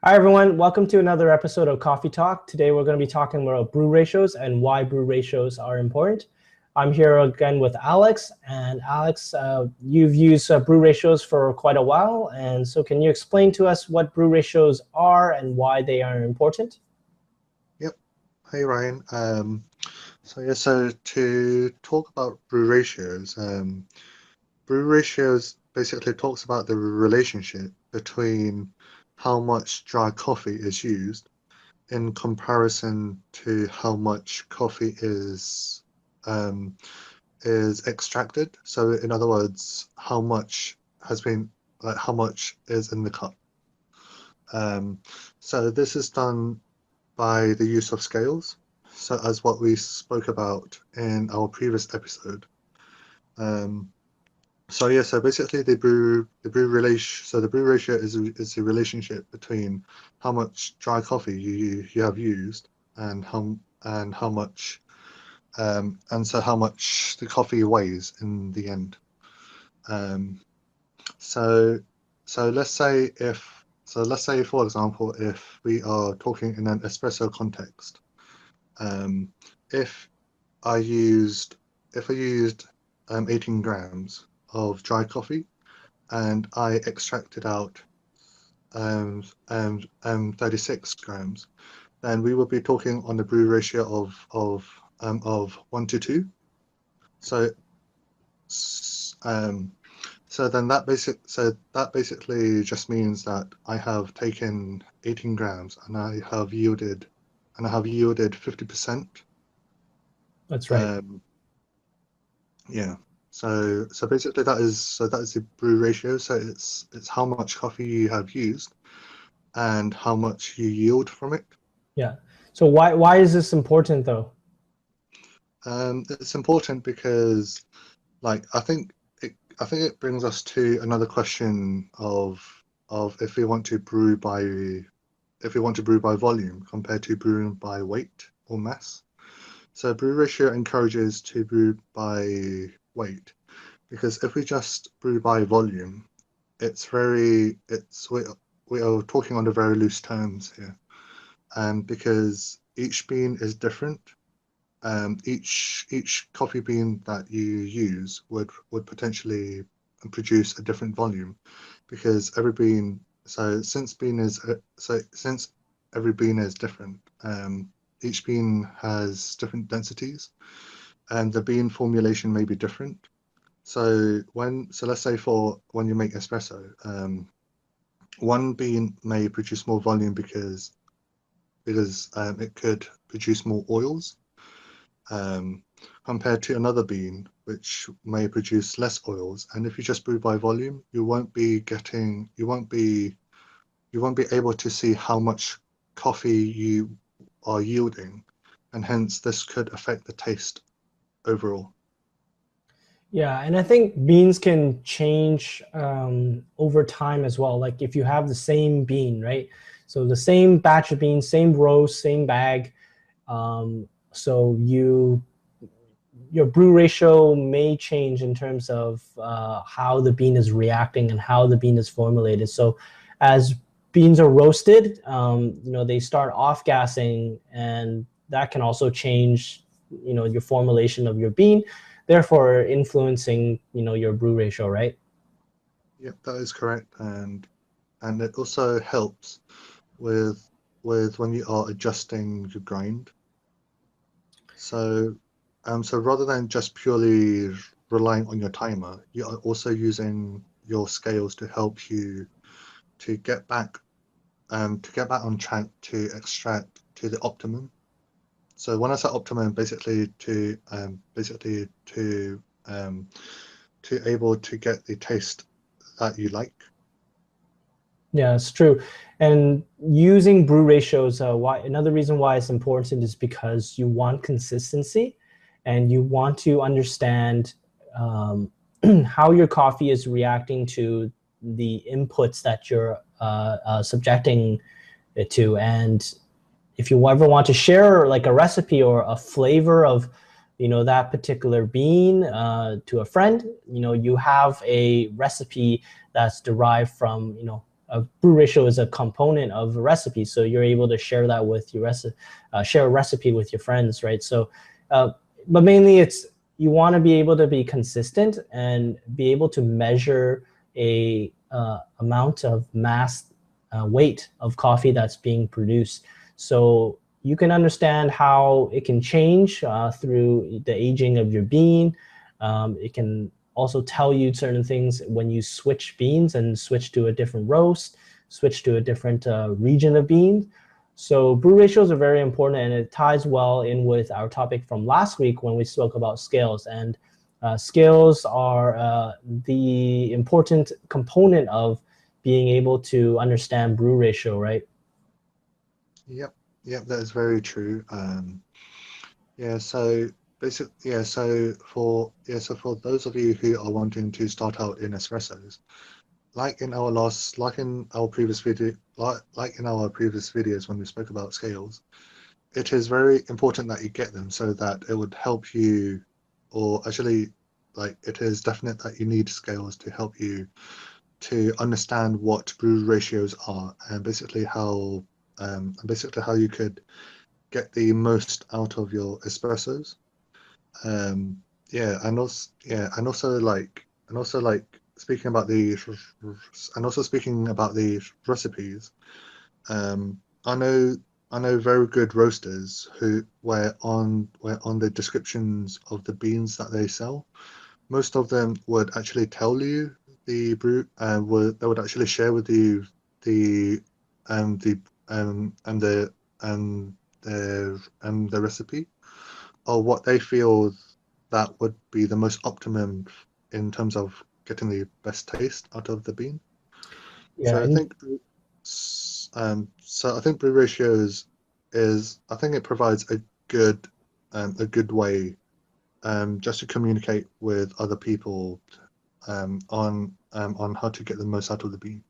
Hi, everyone. Welcome to another episode of Coffee Talk. Today, we're going to be talking about brew ratios and why brew ratios are important. I'm here again with Alex. And Alex, you've used brew ratios for quite a while. And so can you explain to us what brew ratios are and why they are important? Yep. Hey Ryan. So to talk about brew ratios basically talks about the relationship between how much dry coffee is used in comparison to how much coffee um, is extracted. So in other words, how much is in the cup. Um, so this is done by the use of scales. So as what we spoke about in our previous episode. Um, so basically the brew ratio is the relationship between how much dry coffee you have used and how much how much the coffee weighs in the end. Um, so let's say for example if we are talking in an espresso context. Um, if I used if I used 18 grams of dry coffee and I extracted out 36 grams, then we would be talking on the brew ratio of 1 to 2. So um, that basically just means that I have taken 18 grams and I have yielded 50%. That's right. Um, Yeah. So that is the brew ratio. So it's how much coffee you have used and how much you yield from it. Yeah. So why is this important, though? It's important because like I think it brings us to another question of if we want to brew by volume compared to brewing by weight or mass. So brew ratio encourages to brew by weight because if we just brew by volume, we are talking under very loose terms here, and because each bean is different, each coffee bean that you use would potentially produce a different volume, because every bean. Since every bean is different, each bean has different densities, and the bean formulation may be different. So let's say for when you make espresso, one bean may produce more volume because it could produce more oils, um, compared to another bean which may produce less oils. And if you just brew by volume, you won't be able to see how much coffee you are yielding, and hence this could affect the taste overall. Yeah, and I think beans can change over time as well. Like if you have the same bean, right? So the same batch of beans, same roast, same bag. So your brew ratio may change in terms of how the bean is reacting and how the bean is formulated. So as beans are roasted, they start off gassing, and that can also change, your formulation of your bean, therefore influencing, your brew ratio, right? Yep, that is correct, and it also helps with when you are adjusting your grind. So, so rather than just purely relying on your timer, you are also using your scales to help you to get back to get back on track to extract to the optimum. So when I say optimum, to able to get the taste that you like. Yeah, it's true. And using brew ratios, why another reason why it's important is because you want consistency, and you want to understand um, how your coffee is reacting to the inputs that you're subjecting it to. And if you ever want to share like a recipe or a flavor of, that particular bean to a friend, you have a recipe that's derived from, a brew ratio is a component of a recipe, so you're able to share that with your share a recipe with your friends, right? So, uh, but mainly it's you want to be able to be consistent and be able to measure a amount of mass weight of coffee that's being produced. So you can understand how it can change through the aging of your bean. It can also tell you certain things when you switch beans and switch to a different roast, switch to a different region of beans. So brew ratios are very important, and it ties well in with our topic from last week when we spoke about scales. And scales are the important component of being able to understand brew ratio, right? Yep, yep, that is very true. Yeah, so so for those of you who are wanting to start out in espressos, like in our previous video, like in our previous videos when we spoke about scales, it is very important that you get them so that it would help you, or actually, like it is definite that you need scales to help you to understand what brew ratios are and basically how you could get the most out of your espressos. Um, and also like speaking about the and also speaking about the recipes. I know very good roasters where on the descriptions of the beans that they sell, most of them would actually tell you the brew they would actually share with you the the and the recipe or what they feel that would be the most optimum in terms of getting the best taste out of the bean. Yeah, So I and think so I think brew ratios is I think it provides a good way just to communicate with other people on how to get the most out of the bean.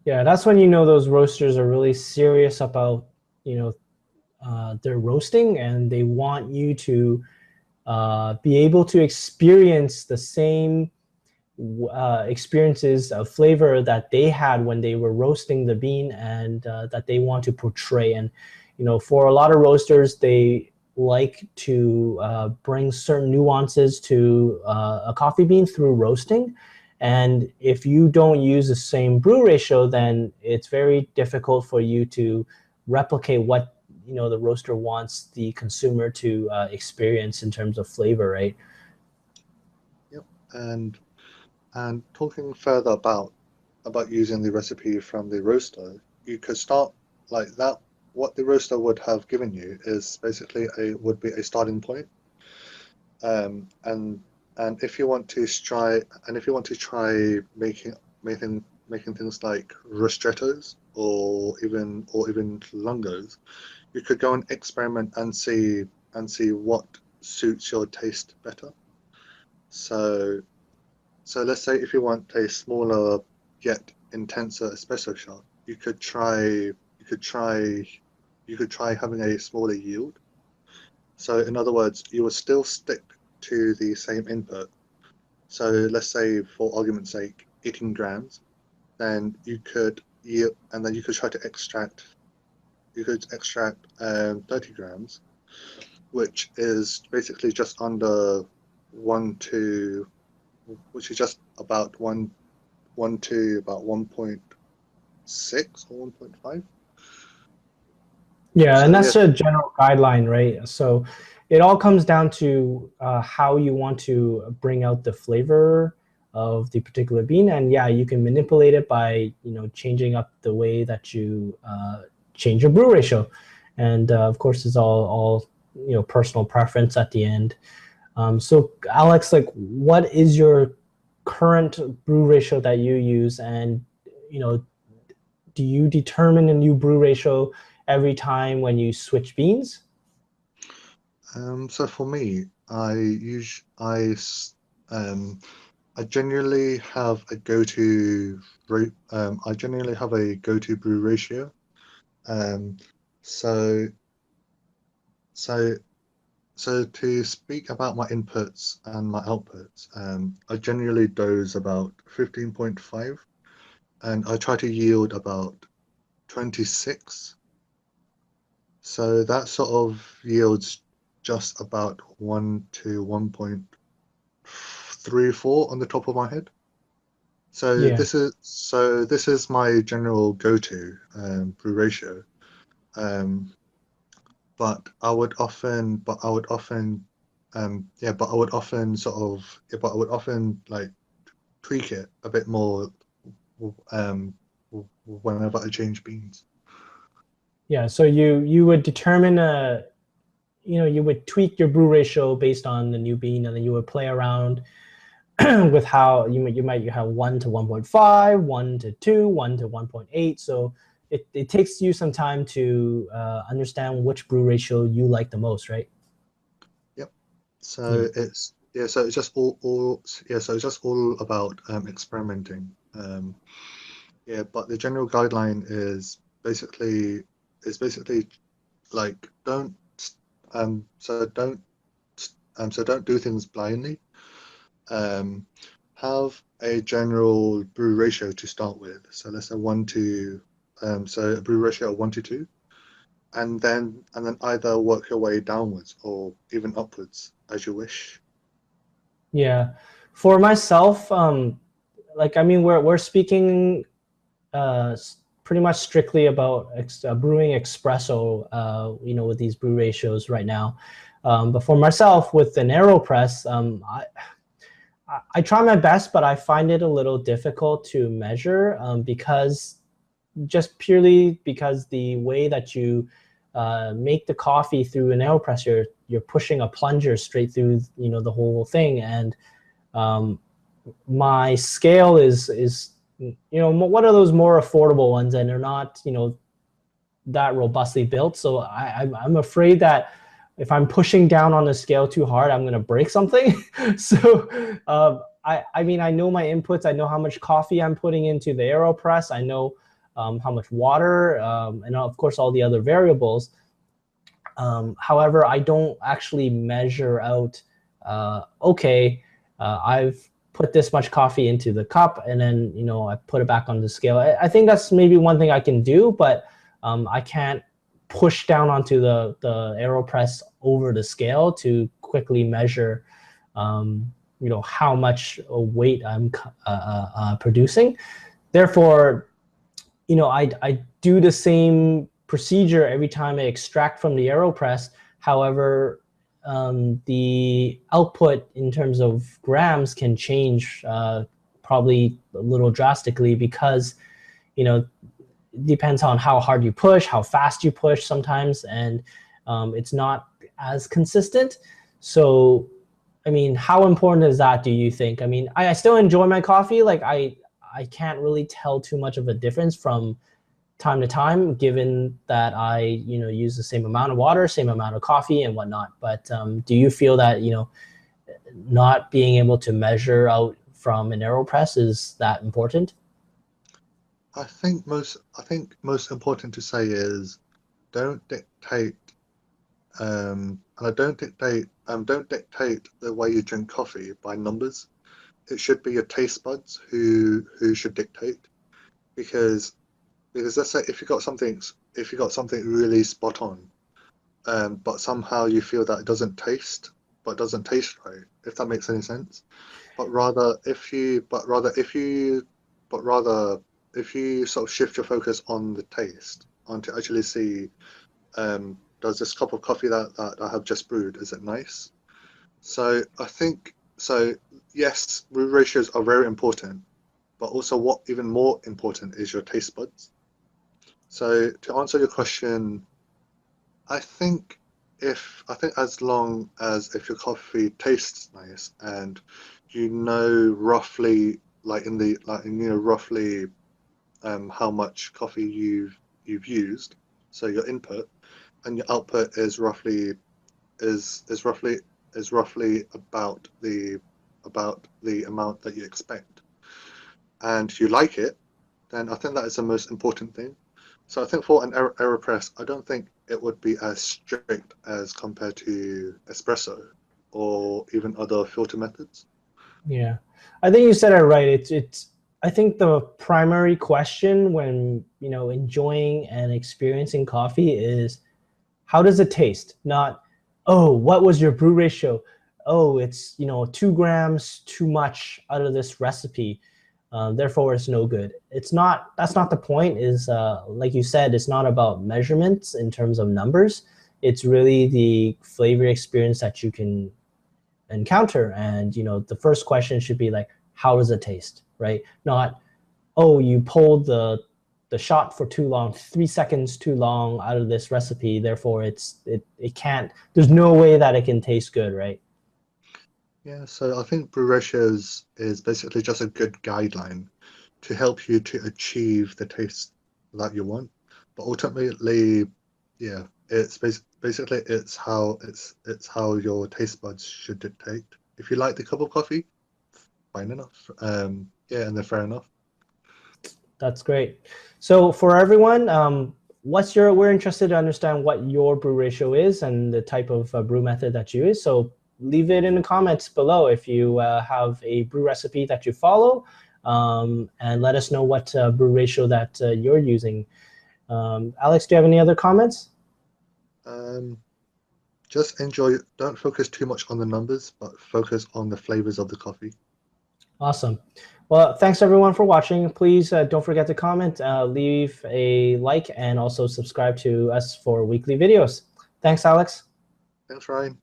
yeah, that's when you know those roasters are really serious about you know their roasting, and they want you to be able to experience the same experiences of flavor that they had when they were roasting the bean, and that they want to portray. And for a lot of roasters, they like to bring certain nuances to a coffee bean through roasting. And if you don't use the same brew ratio, then it's very difficult for you to replicate what the roaster wants the consumer to experience in terms of flavor, right? Yep. And talking further about using the recipe from the roaster, you could start like that. What the roaster would have given you is basically a would be a starting point. Um, and and if you want to try and if you want to try making things like ristrettos or even lungos, you could go and experiment and see what suits your taste better. So so let's say if you want a smaller yet intenser espresso shot, you could try having a smaller yield. So in other words, you will still stick to the same input. So let's say for argument's sake, 18 grams, then you could try to extract 30 grams, which is basically just under one to which is just about one to about 1.6 or 1.5. Yeah, and So that's yes, a general guideline, right? So it all comes down to how you want to bring out the flavor of the particular bean. And yeah, you can manipulate it by changing up the way that you change your brew ratio. And of course, it's all personal preference at the end. So Alex, like, what is your current brew ratio that you use, and you know do you determine a new brew ratio every time when you switch beans? so for me, um, I generally have a I generally have a go-to brew ratio. Um, so so so to speak about my inputs and my outputs, I generally dose about 15.5 and I try to yield about 26. So that sort of yields just about 1 to 1.34 on the top of my head. Yeah. So this is my general go-to brew ratio. Um, but I would often but I would often sort of yeah, but I would often like tweak it a bit more um whenever I change beans. Yeah. So you would determine you would tweak your brew ratio based on the new bean, and then you would play around with how you have 1 to 1.5, 1 to 2, 1 to 1.8. So it takes you some time to understand which brew ratio you like the most, right? Yep. Yeah. So it's yeah, so it's just all yeah, so it's just all about experimenting. Yeah, but the general guideline is basically like don't so don't do things blindly. Um, have a general brew ratio to start with. So let's say 1 to so a brew ratio of 1 to 2, and then either work your way downwards or even upwards as you wish. Yeah. For myself, like I mean, we're speaking pretty much strictly about brewing espresso, with these brew ratios right now. But for myself, with an AeroPress, I try my best, but I find it a little difficult to measure because just purely because the way that you make the coffee through an AeroPress, you're pushing a plunger straight through the whole thing, and um, my scale is one of those more affordable ones, and they're not that robustly built. So I'm afraid that if I'm pushing down on the scale too hard, I'm going to break something. So I mean, I know my inputs. I know how much coffee I'm putting into the AeroPress. I know how much water, and of course all the other variables. However, I don't actually measure out, okay, I've put this much coffee into the cup, and then I put it back on the scale. I think that's maybe one thing I can do, but I can't push down onto the AeroPress over the scale to quickly measure how much weight I'm producing. Therefore, I do the same procedure every time I extract from the AeroPress. However, the output in terms of grams can change probably a little drastically because it depends on how hard you push, how fast you push sometimes, and it's not as consistent. So, I mean, how important is that, do you think? I mean, I still enjoy my coffee. Like I can't really tell too much of a difference from time to time, given that I use the same amount of water, same amount of coffee, and whatnot. But do you feel that not being able to measure out from an AeroPress is that important? I think most important to say is don't dictate and I don't dictate the way you drink coffee by numbers. It should be your taste buds who should dictate, because let's say if you got something really spot on, but somehow you feel that it doesn't taste right, if that makes any sense. But rather if you but rather if you but rather if you sort of shift your focus on the taste, on to actually see, does this cup of coffee that I have just brewed, is it nice? So I think so. Yes, root ratios are very important, but also what even more important is your taste buds. So to answer your question, I think I think as long as if your coffee tastes nice and roughly roughly how much coffee you've used, so your input and your output is roughly is roughly about the amount that you expect, and you like it, then I think that is the most important thing. So I think for an AeroPress, I don't think it would be as strict as compared to espresso or even other filter methods. Yeah, I think you said it right. It's I think the primary question when enjoying and experiencing coffee is how does it taste? Not, oh, what was your brew ratio? Oh, it's 2 grams too much out of this recipe. Therefore, it's no good. It's not. That's not the point. Is like you said, it's not about measurements in terms of numbers. It's really the flavor experience that you can encounter. And the first question should be like, how does it taste, right? Not, oh, you pulled the shot for too long, 3 seconds too long out of this recipe, therefore it can't, there's no way that it can taste good, right? Yeah, so I think brew ratios is basically just a good guideline to help you to achieve the taste that you want. But ultimately, yeah, it's basically it's how your taste buds should dictate. If you like the cup of coffee, fine enough. Yeah, and then fair enough. That's great. So for everyone, we're interested to understand what your brew ratio is and the type of brew method that you use. So leave it in the comments below if you have a brew recipe that you follow, and let us know what brew ratio that you're using. Alex, do you have any other comments? Just enjoy. Don't focus too much on the numbers, but focus on the flavors of the coffee. Awesome. Well, thanks everyone for watching. Please don't forget to comment, leave a like, and also subscribe to us for weekly videos. Thanks, Alex. Thanks, Ryan.